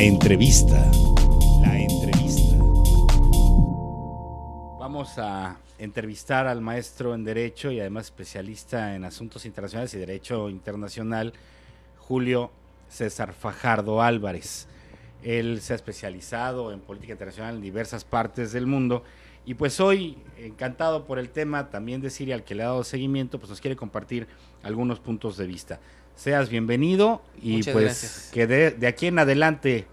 La entrevista. Vamos a entrevistar al maestro en Derecho y además especialista en asuntos internacionales y Derecho Internacional, Julio César Fajardo Álvarez. Él se ha especializado en política internacional en diversas partes del mundo y pues hoy, encantado por el tema también de Siria al que le ha dado seguimiento, pues nos quiere compartir algunos puntos de vista. Seas bienvenido y muchas pues gracias. Que de aquí en adelante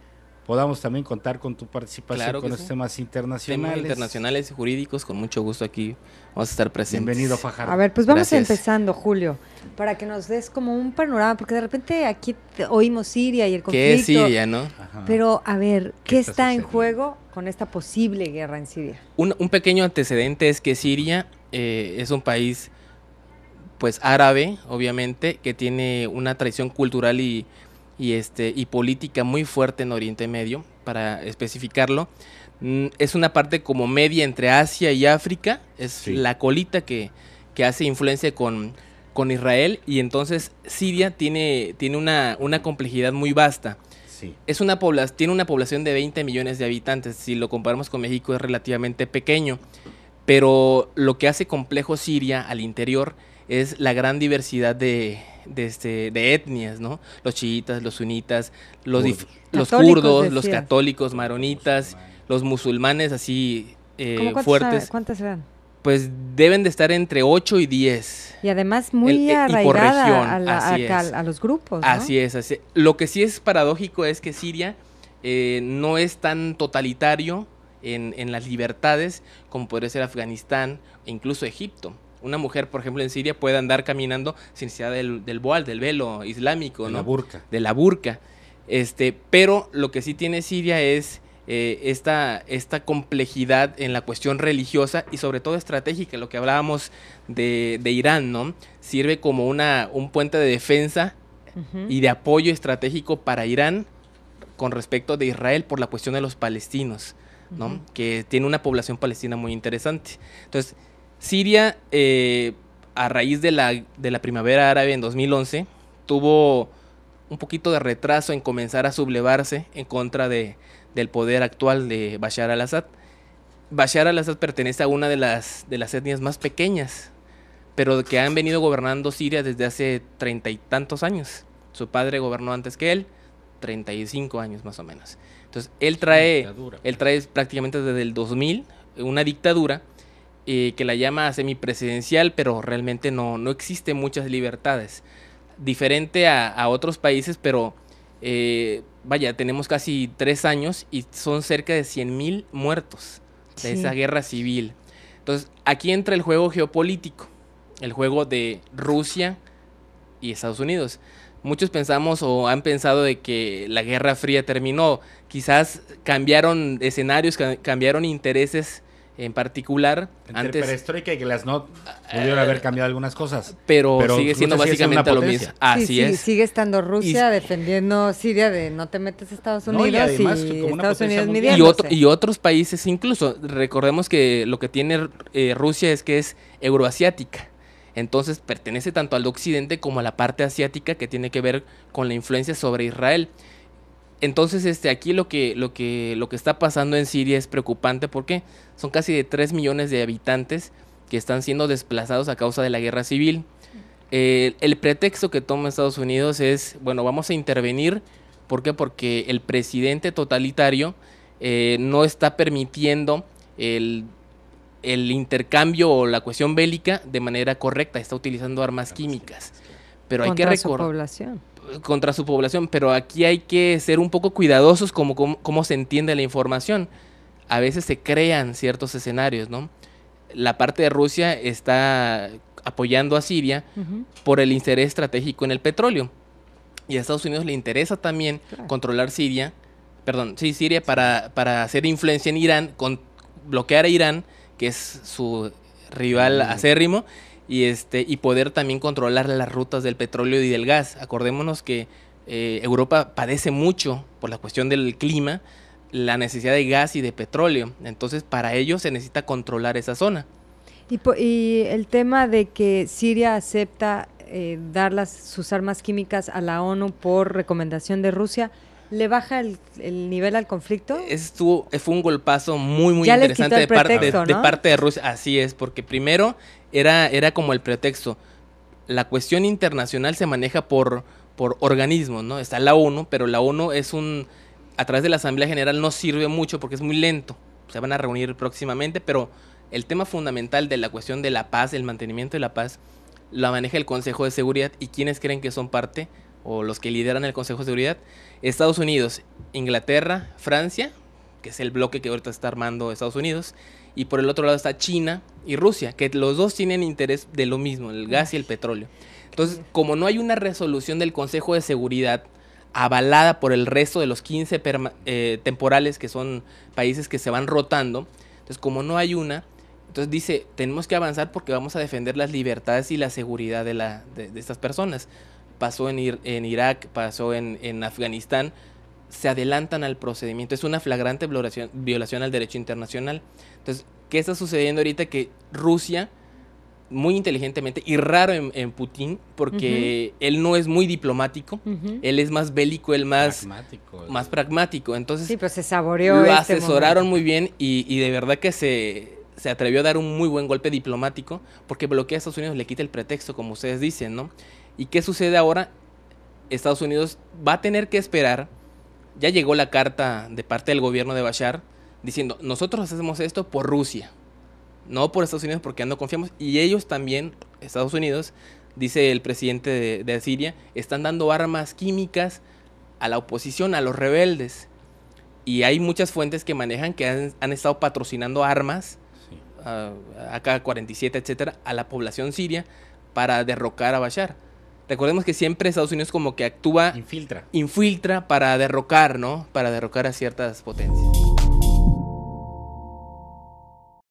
podamos también contar con tu participación, claro con sí. los temas internacionales. Temas internacionales y jurídicos, con mucho gusto aquí vamos a estar presentes. Bienvenido, Fajardo. A ver, pues vamos Gracias. empezando, Julio, para que nos des como un panorama, porque de repente aquí oímos Siria y el conflicto. ¿Qué es Siria, no? Ajá. Pero, a ver, ¿qué está en sucediendo? juego con esta posible guerra en Siria? Un pequeño antecedente es que Siria es un país, pues árabe, obviamente, que tiene una tradición cultural y política muy fuerte en Oriente Medio. Para especificarlo, es una parte como media entre Asia y África, es Sí. la colita que hace influencia con Israel, y entonces Siria tiene una complejidad muy vasta. Sí. Tiene una población de 20 millones de habitantes. Si lo comparamos con México es relativamente pequeño, pero lo que hace complejo Siria al interior es la gran diversidad de etnias, ¿no? Los chiitas, los sunitas, los kurdos, los católicos, maronitas, los musulmanes así fuertes. ¿Cuántas serán? Pues deben de estar entre 8 y 10. Y además muy arraigada a los grupos, ¿no? Así es. Lo que sí es paradójico es que Siria no es tan totalitario en las libertades como podría ser Afganistán e incluso Egipto. Una mujer, por ejemplo, en Siria puede andar caminando sin necesidad del voal, del velo islámico, ¿no? De la burka. Pero lo que sí tiene Siria es esta complejidad en la cuestión religiosa y sobre todo estratégica, lo que hablábamos de Irán, ¿no? Sirve como un puente de defensa y de apoyo estratégico para Irán con respecto de Israel por la cuestión de los palestinos, ¿no? Que tiene una población palestina muy interesante. Entonces, Siria, a raíz de la primavera árabe en 2011, tuvo un poquito de retraso en comenzar a sublevarse en contra del poder actual de Bashar al-Assad. Bashar al-Assad pertenece a una de las etnias más pequeñas, pero que han venido gobernando Siria desde hace 30 y tantos años. Su padre gobernó antes que él, 35 años más o menos. Entonces, él trae prácticamente desde el 2000 una dictadura que la llama semipresidencial, pero realmente no existe muchas libertades. Diferente a otros países, pero tenemos casi 3 años y son cerca de 100,000 muertos de esa guerra civil. Entonces, aquí entra el juego geopolítico, el juego de Rusia y Estados Unidos. Muchos pensamos o han pensado de que la Guerra Fría terminó. Quizás cambiaron escenarios, cambiaron intereses en particular. Entre perestroika y glasnost pudieron haber cambiado algunas cosas. Pero sigue siendo básicamente lo mismo. Así es. Sigue estando Rusia defendiendo Siria de no te metes a Estados Unidos y además, Estados Unidos midiéndose. Y otros países incluso. Recordemos que lo que tiene Rusia es que es euroasiática. Entonces pertenece tanto al occidente como a la parte asiática que tiene que ver con la influencia sobre Israel. Entonces aquí lo que está pasando en Siria es preocupante porque son casi de 3 millones de habitantes que están siendo desplazados a causa de la guerra civil. El pretexto que toma Estados Unidos es, bueno, vamos a intervenir. ¿Por qué? Porque el presidente totalitario no está permitiendo el intercambio o la cuestión bélica de manera correcta, está utilizando armas químicas. Pero hay que recordar contra su población, pero aquí hay que ser un poco cuidadosos como se entiende la información. A veces se crean ciertos escenarios, ¿no? La parte de Rusia está apoyando a Siria por el interés estratégico en el petróleo. Y a Estados Unidos le interesa también controlar Siria para hacer influencia en Irán, bloquear a Irán, que es su rival acérrimo, y poder también controlar las rutas del petróleo y del gas. Acordémonos que Europa padece mucho por la cuestión del clima, la necesidad de gas y de petróleo. Entonces, para ello se necesita controlar esa zona. Y el tema de que Siria acepta dar sus armas químicas a la ONU por recomendación de Rusia, ¿Le baja el nivel al conflicto? Fue un golpazo muy interesante de parte de Rusia. Así es, porque primero era como el pretexto. La cuestión internacional se maneja por organismos, ¿no? Está la ONU, pero la ONU a través de la Asamblea General no sirve mucho porque es muy lento. Se van a reunir próximamente, pero el tema fundamental de la cuestión de la paz, el mantenimiento de la paz, la maneja el Consejo de Seguridad. ¿Y quiénes creen que son parte o los que lideran el Consejo de Seguridad? Estados Unidos, Inglaterra, Francia, que es el bloque que ahorita está armando Estados Unidos, y por el otro lado está China y Rusia, que los dos tienen interés de lo mismo, el gas y el petróleo. Entonces, como no hay una resolución del Consejo de Seguridad avalada por el resto de los 15 temporales, que son países que se van rotando, entonces como no hay una, entonces dice, tenemos que avanzar porque vamos a defender las libertades y la seguridad de estas personas. Pasó en Irak, pasó en Afganistán, se adelantan al procedimiento. Es una flagrante violación al derecho internacional. Entonces, ¿qué está sucediendo ahorita? Que Rusia, muy inteligentemente, y raro en Putin, porque él no es muy diplomático, él es más bélico, más pragmático. Entonces, sí, pues se saboreó. Lo asesoraron muy bien y de verdad que se atrevió a dar un muy buen golpe diplomático, porque bloquea a Estados Unidos, le quita el pretexto, como ustedes dicen, ¿no? ¿Y qué sucede ahora? Estados Unidos va a tener que esperar. Ya llegó la carta de parte del gobierno de Bashar diciendo, nosotros hacemos esto por Rusia, no por Estados Unidos porque no confiamos. Y ellos también, Estados Unidos, dice el presidente de Siria, están dando armas químicas a la oposición, a los rebeldes. Y hay muchas fuentes que manejan que han estado patrocinando armas, AK-47, etcétera, a la población siria para derrocar a Bashar. Recordemos que siempre Estados Unidos como que actúa... Infiltra para derrocar, ¿no? Para derrocar a ciertas potencias.